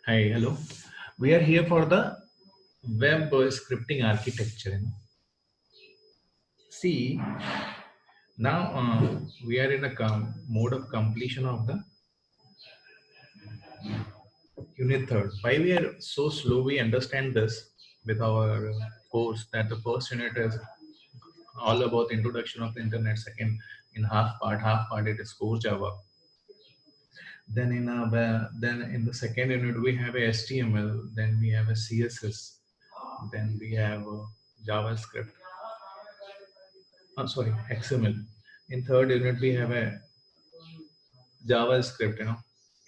Hi, hello. We are here for the web scripting architecture. See, now we are in a mode of completion of the unit third. Why we are so slow? We understand this with our course that the first unit is all about introduction of the internet. Second, in half part it is core Java. Then in the second unit we have a HTML. Then we have a CSS. Then we have JavaScript. Sorry, XML. In third unit, we have a JavaScript,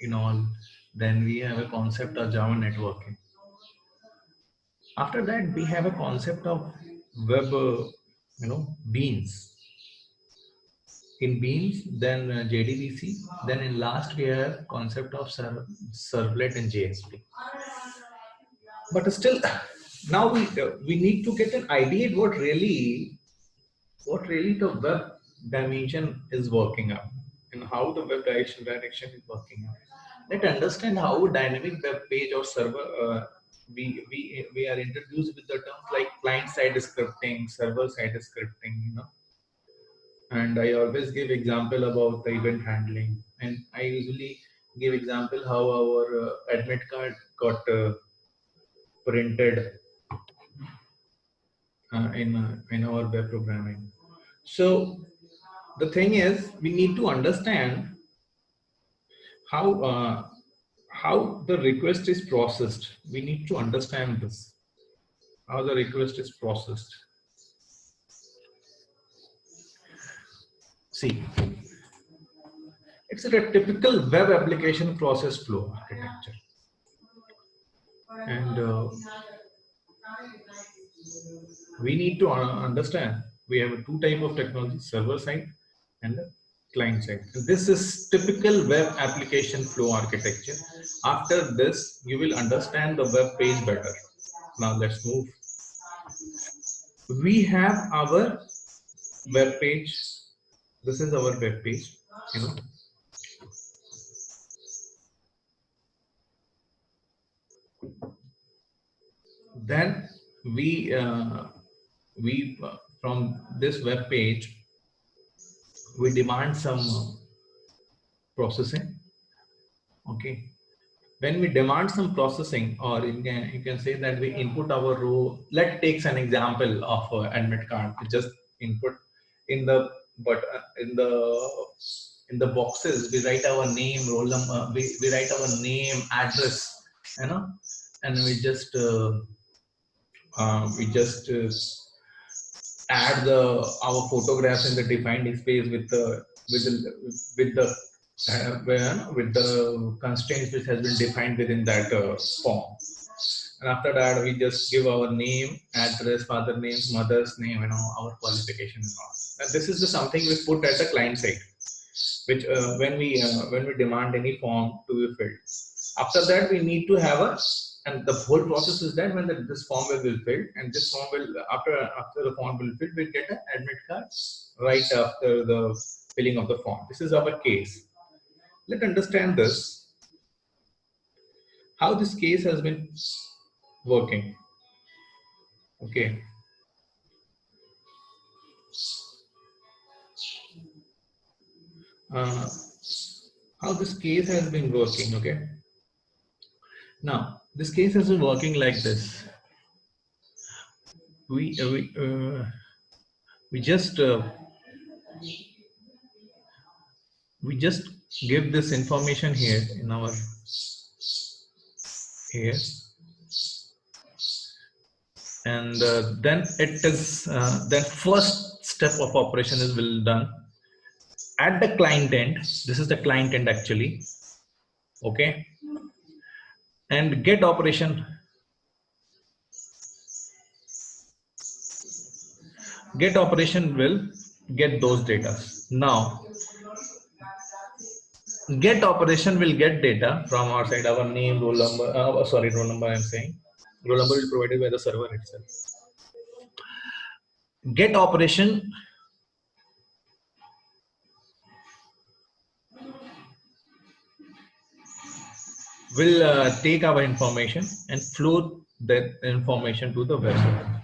in all. Then we have a concept of Java networking. After that, we have a concept of web, beans. In beans, then JDBC. Then in last, we have concept of servlet and JSP. But still, now we need to get an idea what really the web dimension is working out and how the web direction is working out. Let's understand how dynamic web page or server we are introduced with the terms like client side scripting, server side scripting. And I always give example about the event handling, and I usually give example how our admit card got printed in our web programming. So the thing is, we need to understand how the request is processed. We need to understand this, how the request is processed. See, it's a typical web application process flow architecture, and we need to understand we have two type of technology: server side and the client side. And this is typical web application flow architecture. After this, you will understand the web page better. Now let's move. We have our web page. This is our web page. Then we from this web page we demand some processing. Okay. When we demand some processing, or you can say that we input our row. Let's take an example of admit card. We just input in the in the boxes we write our name, roll number. We write our name, address, and we just add our photographs in the defined space with the constraints which has been defined within that form. And after that, we just give our name, address, father name, mother's name, our qualification and all. And this is something we put at the client side, which when we demand any form to be filled. After that, we need to have and the whole process is that when this form will be filled, and this form will after the form will fill, we'll get an admit card right after the filling of the form. This is our case. Let's understand this, how this case has been working. Okay. How this case has been working. Okay. Now this case has been working like this. We just give this information here in our here, and then it is then first step of operation is will done at the client end. This is the client end actually. Okay. And get operation will get those data. Now get operation will get data from our side, our name, roll number, roll number I'm saying. Roll number is provided by the server itself. Get operation will take our information and flow that information to the web server.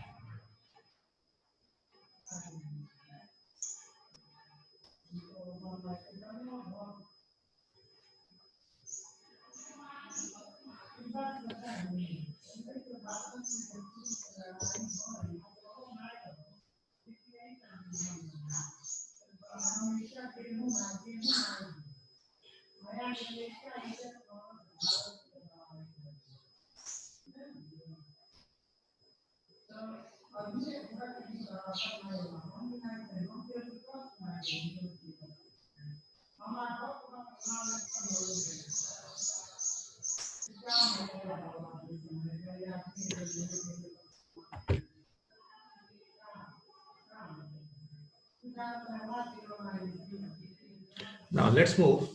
Now let's move.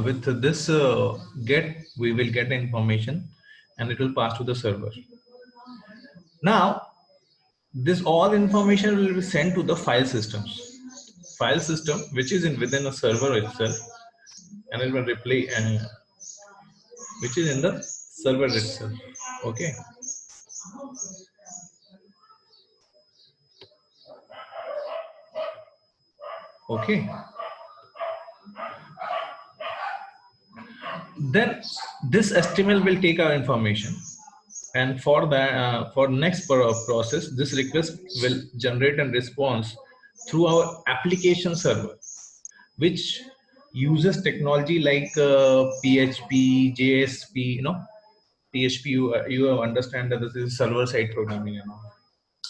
With this get, we will get information and it will pass to the server. Now, this all information will be sent to the file systems. File system, which is within a server itself, and it will replay and which is in the server itself. Okay. Okay. Then this HTML will take our information, and for the for next process, this request will generate a response through our application server, which uses technology like PHP, JSP. You know, PHP. You understand that this is server side programming. You know.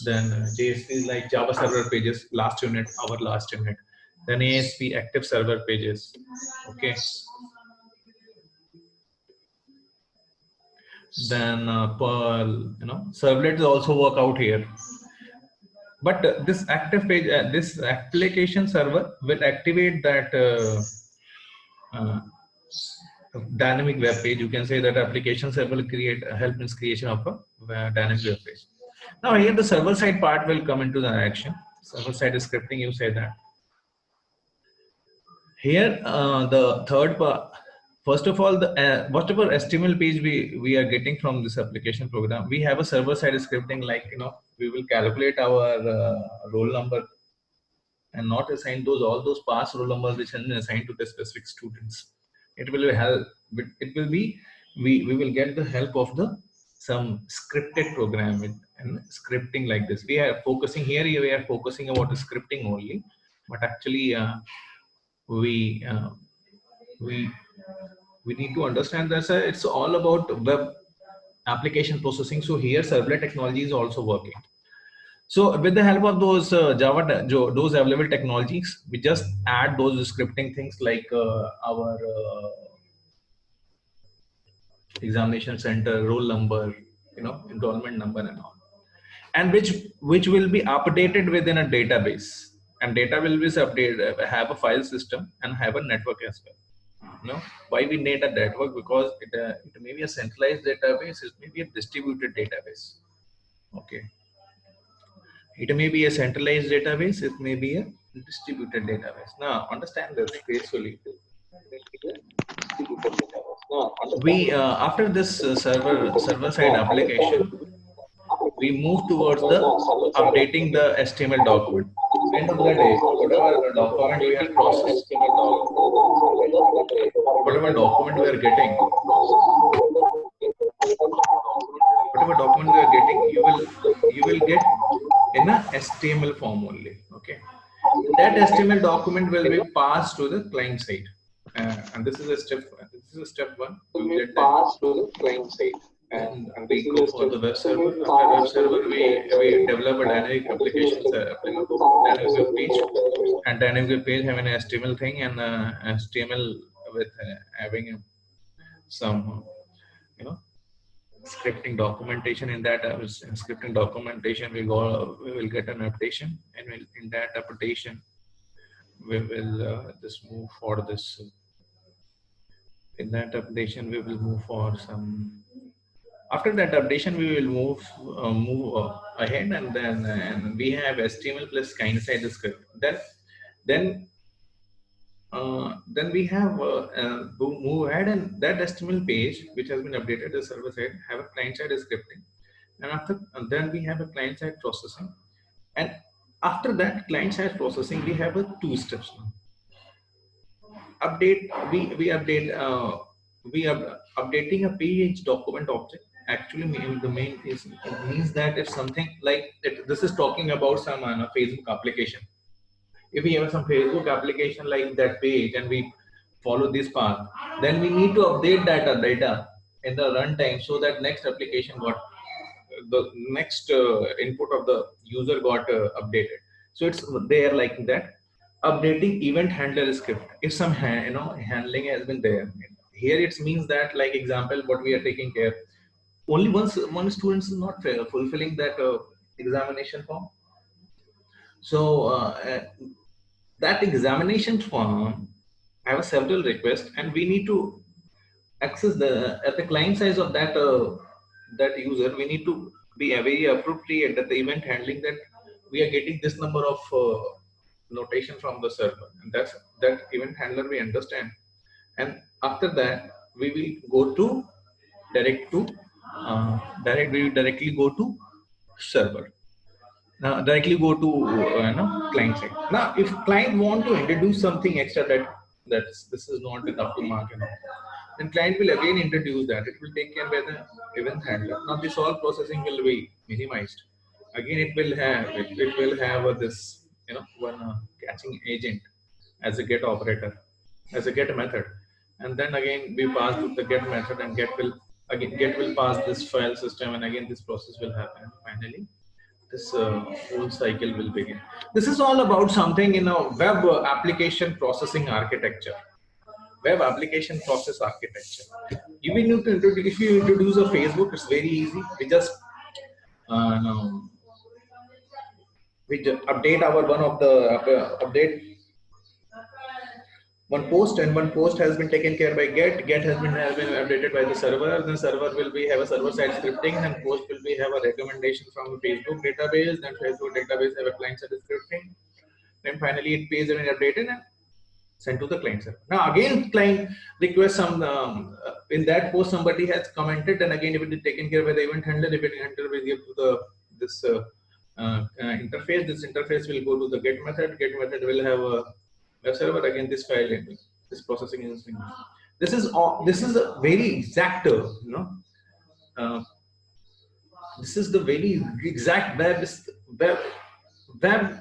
Then JSP is like Java Server Pages, last unit, our last unit. Then ASP, Active Server Pages. Okay. Then Perl, you know, servlets also work out here. But this active page, this application server will activate that dynamic web page. You can say that application server will create help in creation of a dynamic web page. Now here the server side part will come into the action. Server side scripting, you say that. Here the third part. First of all, the whatever HTML page we are getting from this application program, we have a server side scripting, like, you know, we will calculate our roll number and not assign those all those past roll numbers which have been assigned to the specific students. It will help. It will be we will get the help of the some scripted program and scripting like this. We are focusing here. We are focusing about the scripting only, but actually we uh, we we need to understand that it's all about web application processing. So here servlet technology is also working. So with the help of those those available technologies, we just add those scripting things like our examination center, roll number, you know, enrollment number and all, and which will be updated within a database. And data will be updated, have a file system and have a network as well. You know, why we need a network? Because it may be a centralized database, it may be a distributed database. Okay, it may be a centralized database, it may be a distributed database. Now understand this gracefully. We after this server side application, we move towards the updating the HTML document. End of the day, whatever document we have processed, whatever document we are getting, whatever document we are getting, you will get in a HTML form only. Okay, that HTML document will be passed to the client side, and this is a step. This is a step one. We will get passed to the client side. And we go for the web server. After web server, we develop a dynamic application, dynamic web page, and dynamic web page having an HTML thing, and HTML with having some, you know, scripting documentation. In that scripting documentation, we will get an updation, and in that updation, we will just move for this. In that updation, we will move for some. After that updation, we will move ahead, and then and we have HTML plus kind side script. Then Then we have move ahead, and that HTML page which has been updated the server side have a client side scripting, and then we have a client side processing, and after that client side processing we have a two steps now. Update we update we are updating a page document object. Actually the main is, it means that if something like this is talking about some Facebook application. If we have some Facebook application like that page and we follow this path, then we need to update that data in the runtime so that next application got the next input of the user got updated. So it's there like that. Updating event handler script. If some handling has been there, here it means that, like example, what we are taking care. Only one student is not fulfilling that examination form. So that examination form have several requests, and we need to access the at the client size of that that user. We need to be very appropriate at the event handling that we are getting this number of notation from the server, and that's that event handler we understand. And after that we will go to direct to we will directly go to server. Now directly go to client side. Now if client want to introduce something extra that's this is not enough to mark, then client will again introduce that. It will take care by the event handler. Now this all processing will be minimized. Again it will have this one catching agent as a get operator, as a get method, and then again we pass the get method, and get will pass this file system, and again this process will happen. Finally this whole cycle will begin. This is all about something web application processing architecture. Web application process architecture. You will need to introduce, if you introduce a Facebook, it's very easy. We just no, we just update our one of the update one post, and one post has been taken care by get has been updated by the server. Then server will be have a server side scripting, and post will be have a recommendation from Facebook database. Then Facebook database have a client side scripting. Then finally it page has been updated and sent to the client server. Now again client requests some in that post somebody has commented, and again if it is taken care by the event handler, if event handler will give to the this interface. This interface will go to the get method. Get method will have a web server. Again this file, this processing is this is all. This is a very exact this is the very exact web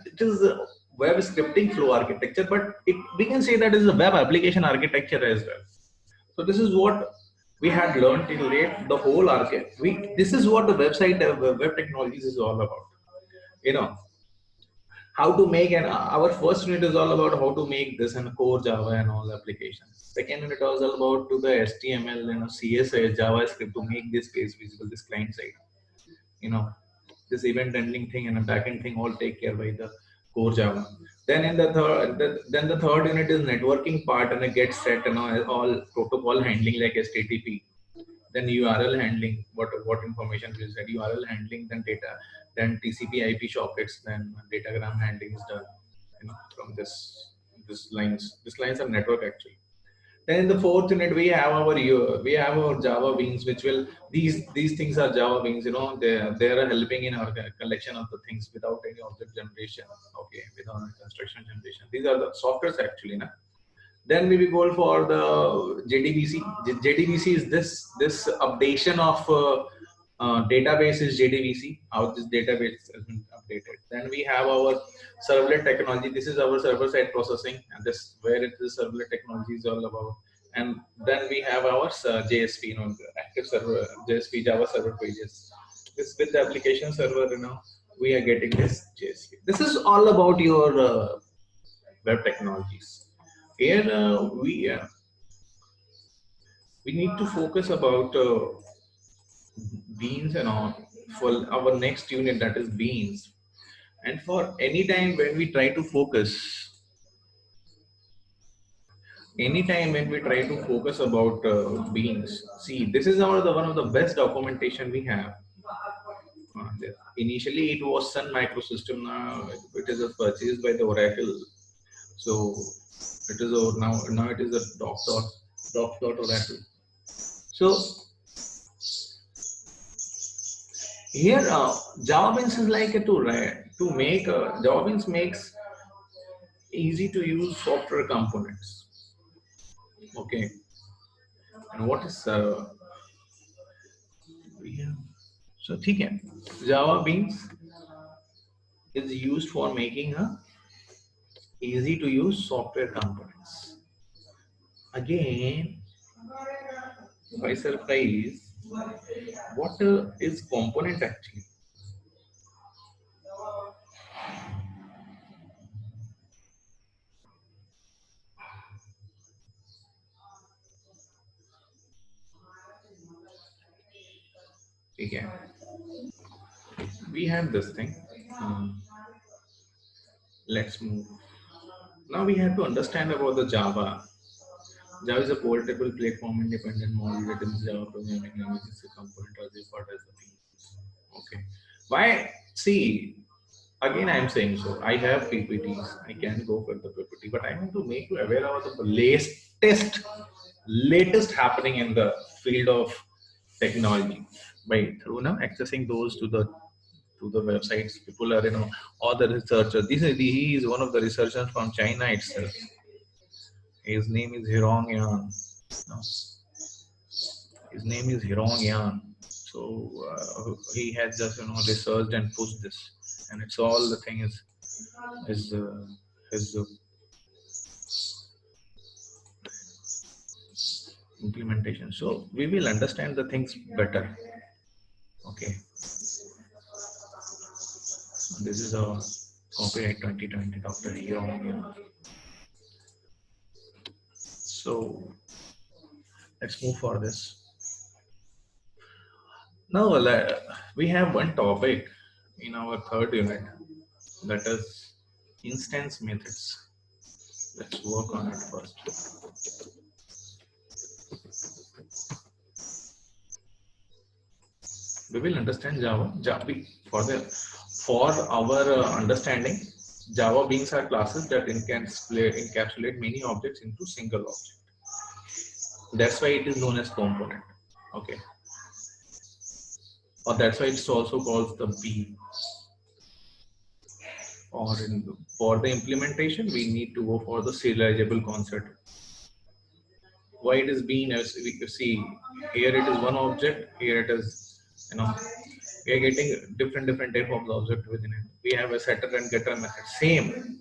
it is a web scripting flow architecture, but we can say that is a web application architecture as well. So this is what we had learned till late, the whole architecture. This is what the website web technologies is all about. How to make, and our first unit is all about how to make this and core Java and all applications. Second unit was all about to the HTML and CSS, JavaScript to make this page visible, this client side. This event handling thing and a backend thing all take care by the core Java. Then in the third unit is networking part, and it gets set all protocol handling like HTTP. Then URL handling, what information we said, URL handling, then data, then TCP/IP sockets, then datagram handling is done. From this lines. This lines are network actually. Then in the fourth unit we have our Java beans, which will these things are Java beans. They are helping in our collection of the things without any object generation. Okay, without construction generation. These are the softwares actually. Then we will go for the JDBC. JDBC is this updation of database is JDBC. How this database has been updated. Then we have our servlet technology. This is our server side processing, and this where it is servlet technology is all about. And then we have our JSP, active server JSP Java server pages. This with the application server, we are getting this JSP. This is all about your web technologies. Here we need to focus about beans and all for our next unit, that is beans. And for any time when we try to focus, about beans, see, this is one of the best documentation we have. Initially it was Sun Microsystem. Now it is purchased by the Oracle. So it is a, now it is a dot Oracle. So here Java Beans is like a tool, right? To make Java Beans makes easy to use software components. Okay, and what is yeah. So ठीक है, Java Beans is used for making a easy to use software components. Again, by surprise, what is component actually? Okay, we have this thing. Let's move. Now we have to understand about the Java. Java is a portable platform independent model written in Java programming language. Is a component as referred as the piece. Okay. Why? See, again I'm saying so. I have PPTs. I can go for the PPT, but I want to make you aware of the latest happening in the field of technology by through now accessing those to the websites. People are, all the researchers. He is one of the researchers from China itself. His name is Hirong Yan. No, his name is Hirong Yan. So he has just researched and pushed this, and it's all the thing is his implementation. So we will understand the things better. Okay. This is our copyright 2020, Dr. Hirong Yan. So let's move for this. Now we have one topic in our third unit, that is instance methods. Let's work on it first. We will understand Java. For our understanding, Java beans are classes that encapsulate many objects into single object. That's why it is known as component. Okay. Or that's why it's also called the bean. Or for the implementation, we need to go for the serializable concept. Why it is bean? As we can see here, it is one object. Here it is, we are getting different type of object within it. We have a setter and getter method. Same.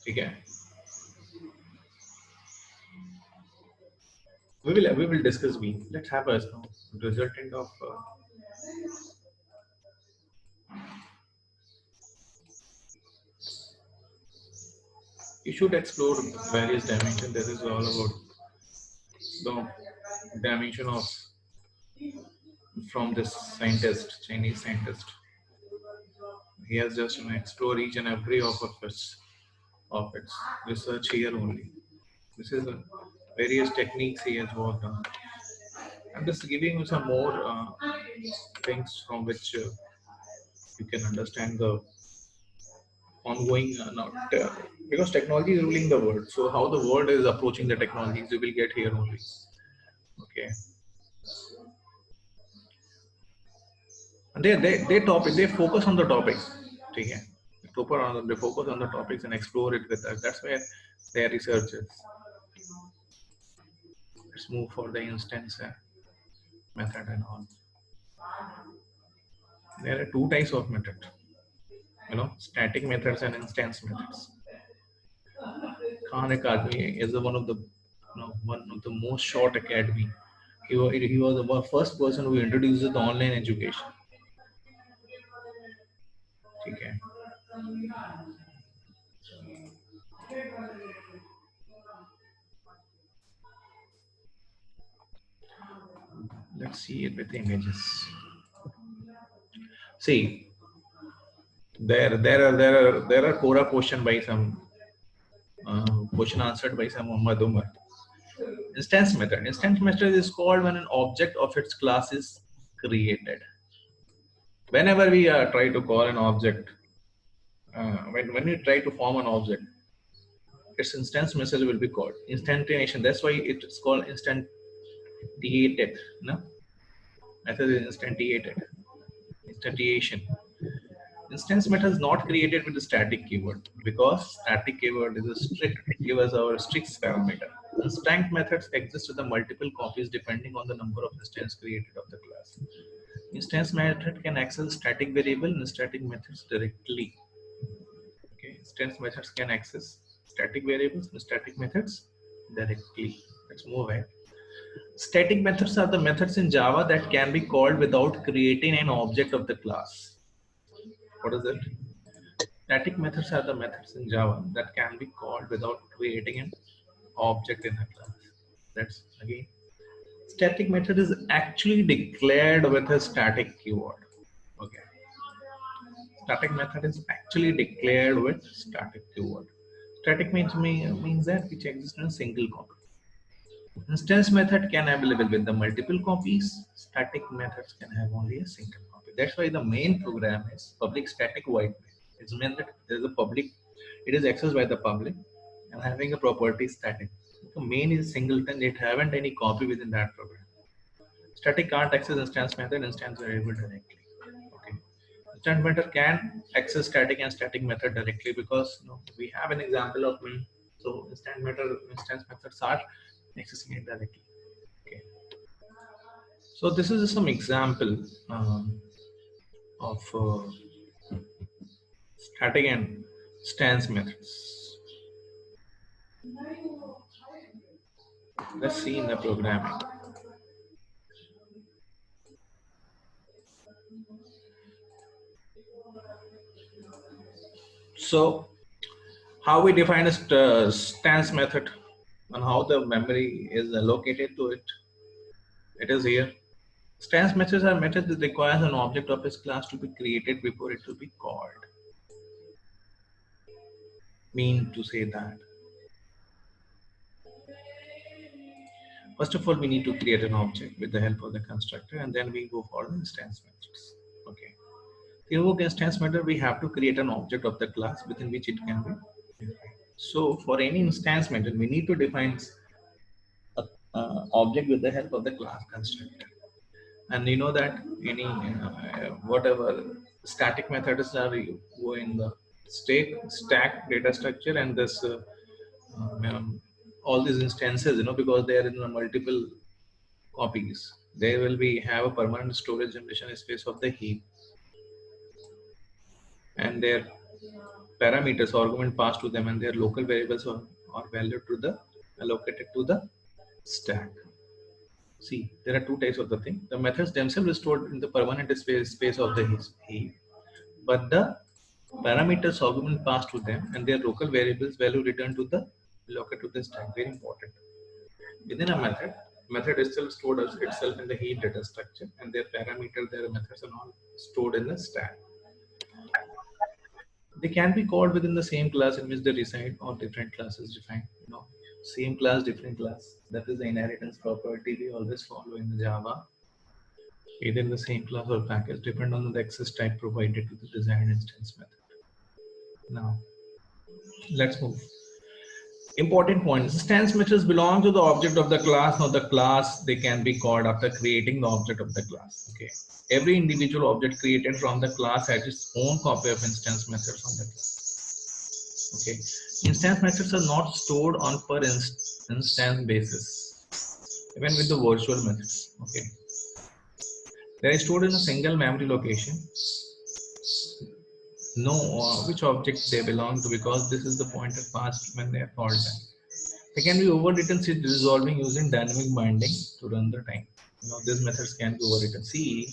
Okay. We will discuss bean. Let's have a resultant of. You should explore various dimensions. This is all about the dimension of from this scientist, Chinese scientist. He has just explored each and every of its research here only. This is various techniques he has worked on. I'm just giving you some more things from which you can understand the ongoing because technology is ruling the world. So how the world is approaching the technologies, you will get here only. Okay. And they focus on the topics. Okay. They focus on the topics and explore it with us. That's where their research is. Let's move for the instance method and all. There are two types of method. Static methods and instance methods. Khan Academy is one of the most short academy. He was the first person who introduced the online education. Okay. Let's see it with images. See, there are Quora question by some question answered by some Muhammad Umar. Instance method. Instance method is called when an object of its class is created. Whenever we try to call an object, when you try to form an object, its instance method will be called instantiation. That's why it's called instantiated. No, method is instantiation. Instance method is not created with the static keyword because static keyword is a strict, give us our strict parameter. Instant methods exist with the multiple copies depending on the number of instances created of the class. Instance method can access static variable and static methods directly. Okay, instance methods can access static variables and static methods directly. Let's move ahead. Static methods are the methods in Java that can be called without creating an object of the class. What is it? Static methods are the methods in Java that can be called without creating an object in a class. That's again, static method is actually declared with a static keyword. Okay. Static method is actually declared with static keyword. Static means that which exists in a single copy. Instance method can be available with the multiple copies. Static methods can have only a single copy. That's why the main program is public static void main. It means that there is a public, it is accessed by the public and having a property static. The main is singleton, it haven't any copy within that program. Static can't access instance method, instance variable directly. Okay. Instance method can access static and static method directly because we have an example of main. So instance methods are accessing it directly. Okay. So this is some example of static and stance methods. Let's see in the programming. So how we define a stance method and how the memory is allocated to it. It is here. Stance methods are methods that requires an object of its class to be created before it will be called. Mean to say that. First of all, we need to create an object with the help of the constructor, and then we go for the instance methods. Okay. To invoke instance method, we have to create an object of the class within which it can be defined. So for any instance method, we need to define an object with the help of the class constructor. And you know that any whatever static methods are, you go in the stack data structure, and this all these instances, because they are in the multiple copies, they will be have a permanent storage generation space of the heap, and their parameters argument passed to them, and their local variables are valued to the allocated to the stack. See, there are two types of the thing. The methods themselves are stored in the permanent space of the heap, but the parameters argument passed to them and their local variables value returned to the located to the stack. Very important. Within a method is still stored as itself in the heap data structure, and their parameter, their methods are all stored in the stack. They can be called within the same class in which they reside, or different classes defined. Same class, different class. That is the inheritance property we always follow in the Java. Either in the same class or package, depend on the access type provided to the desired instance method. Now, let's move. Important point. Instance methods belong to the object of the class, not the class. They can be called after creating the object of the class. Okay. Every individual object created from the class has its own copy of instance methods on the class. Okay. Instance methods are not stored on per instance basis, even with the virtual methods. Okay. They are stored in a single memory location. Know which object they belong to, because this is the pointer passed when they are called back. They can be overwritten resolving using dynamic binding to run the time. These methods can be overwritten. See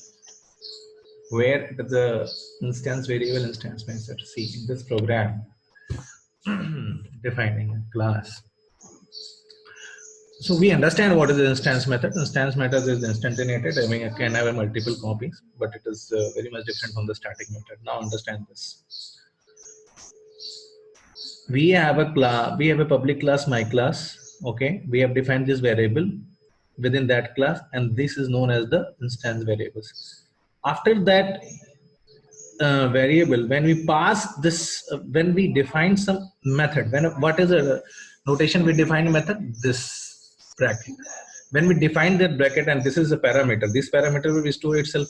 where the instance variable instance method. See in this program defining a class. So we understand what is the instance method. Instance method is instantiated. I mean, it can have multiple copies, but it is very much different from the static method. Now understand this. We have a class. We have a public class, my class. Okay, we have defined this variable within that class, and this is known as the instance variables. After that, variable, when we pass this, when we define some method, what is a notation we define method? This bracket. When we define that bracket and this is a parameter, this parameter will store itself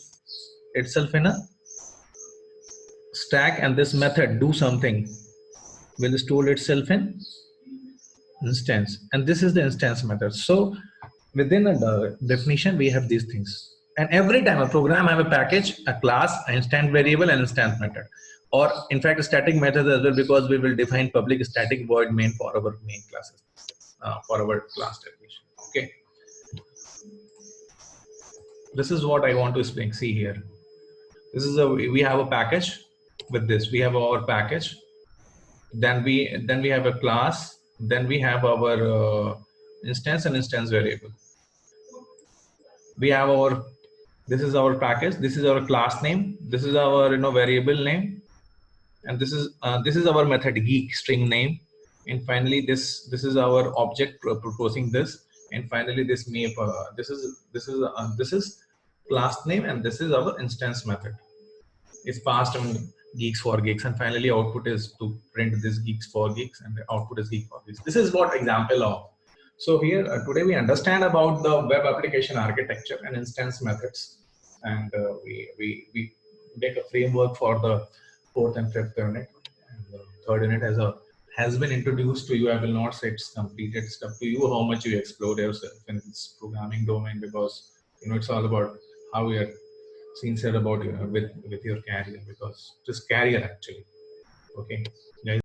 in a stack, and this method do something will store itself in instance, and this is the instance method. So within a definition we have these things, and every time a program have a package, a class, an instant variable, and instance method, or in fact a static method as well, because we will define public static void main for our main classes, for our class definition. Okay, this is what I want to explain. See here, this is we have a package. With this we have our package, then we have a class, then we have our instance and instance variable. We have our, this is our package, this is our class name, this is our variable name, and this is our method geek string name, and finally this is our object proposing this, and finally this map, this is class name, and this is our instance method. It's passed in geeks for geeks, and finally output is to print this geeks for geeks, and the output is geek for geeks. This is what example of. So here today we understand about the web application architecture and instance methods, and we make a framework for the fourth and fifth unit, and the third unit has been introduced to you. I will not say it's completed. It's up to you how much you explore yourself in this programming domain, because it's all about how we are sincere about with your career, because just career actually. Okay, guys.